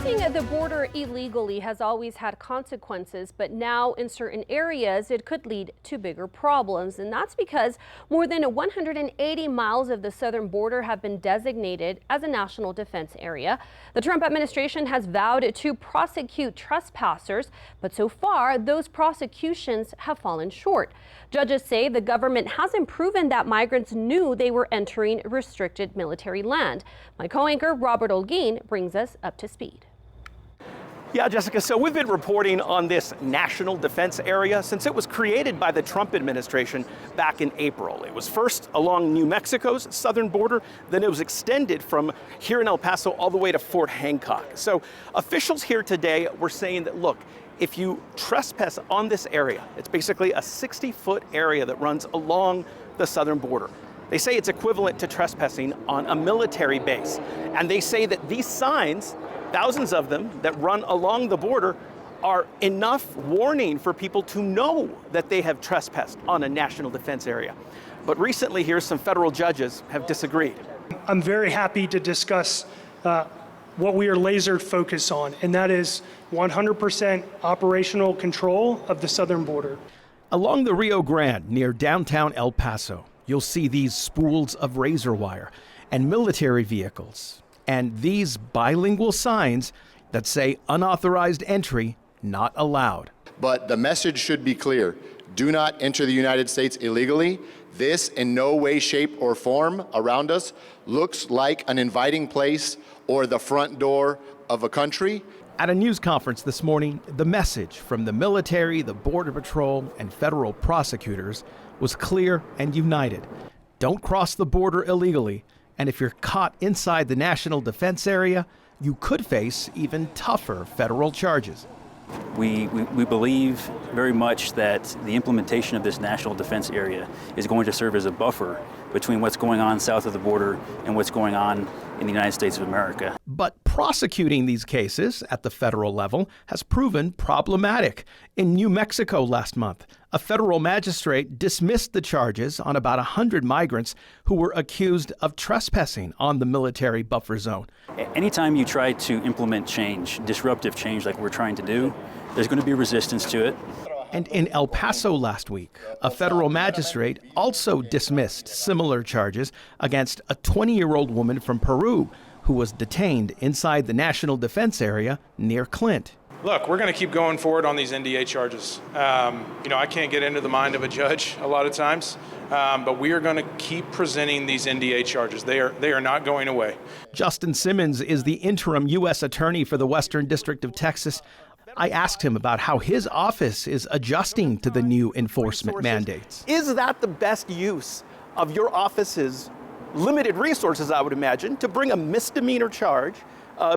Crossing the border illegally has always had consequences, but now in certain areas it could lead to bigger problems. And that's because more than 180 miles of the southern border have been designated as a national defense area. The Trump administration has vowed to prosecute trespassers, but so far those prosecutions have fallen short. Judges say the government hasn't proven that migrants knew they were entering restricted military land. My co-anchor Robert Olguin brings us up to speed. Yeah, Jessica, so we've been reporting on this national defense area since it was created by the Trump administration back in April. It was first along New Mexico's southern border, then it was extended from here in El Paso all the way to Fort Hancock. So officials here today were saying that, look, if you trespass on this area, it's basically a 60-foot area that runs along the southern border. They say it's equivalent to trespassing on a military base. And they say that these signs, thousands of them that run along the border, are enough warning for people to know that they have trespassed on a national defense area. But recently here, some federal judges have disagreed. I'm very happy to discuss what we are laser focused on, and that is 100% operational control of the southern border. Along the Rio Grande near downtown El Paso, you'll see these spools of razor wire and military vehicles, and these bilingual signs that say unauthorized entry not allowed. But the message should be clear. Do not enter the United States illegally. This in no way, shape, or form around us looks like an inviting place or the front door of a country. At a news conference this morning, the message from the military, the Border Patrol, and federal prosecutors was clear and united. Don't cross the border illegally, and if you're caught inside the national defense area, you could face even tougher federal charges. We believe very much that the implementation of this national defense area is going to serve as a buffer between what's going on south of the border and what's going on in the United States of America. But prosecuting these cases at the federal level has proven problematic. In New Mexico last month, a federal magistrate dismissed the charges on about 100 migrants who were accused of trespassing on the military buffer zone. Anytime you try to implement change, disruptive change like we're trying to do, there's going to be resistance to it. And in El Paso last week, a federal magistrate also dismissed similar charges against a 20-year-old woman from Peru who was detained inside the national defense area near Clint. Look, we're going to keep going forward on these NDA charges. I can't get into the mind of a judge a lot of times, but we are going to keep presenting these NDA charges. They are not going away. Justin Simmons is the interim U.S. attorney for the Western District of Texas. I asked him about how his office is adjusting to the new enforcement mandates. Is that the best use of your office's limited resources, I would imagine, to bring a misdemeanor charge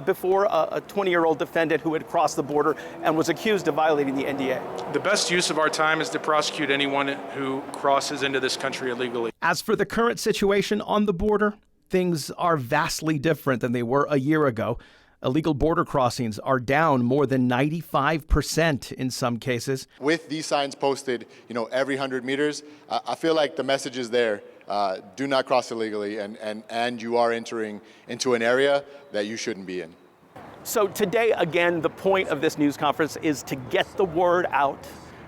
before a 20-year-old defendant who had crossed the border and was accused of violating the NDA? The best use of our time is to prosecute anyone who crosses into this country illegally. As for the current situation on the border, things are vastly different than they were a year ago. Illegal border crossings are down more than 95% in some cases. With these signs posted, every 100 meters, I feel like the message is there. Do not cross illegally, and you are entering into an area that you shouldn't be in. So today, again, the point of this news conference is to get the word out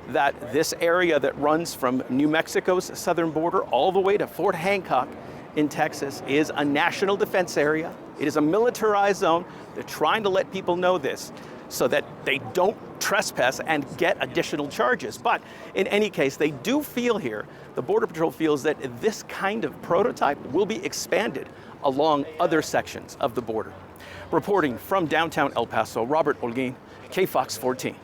that this area that runs from New Mexico's southern border all the way to Fort Hancock in Texas is a national defense area. It is a militarized zone. They're trying to let people know this so that they don't trespass and get additional charges. But in any case, they do feel here, the Border Patrol feels that this kind of prototype will be expanded along other sections of the border. Reporting from downtown El Paso, Robert Olguin, KFOX 14.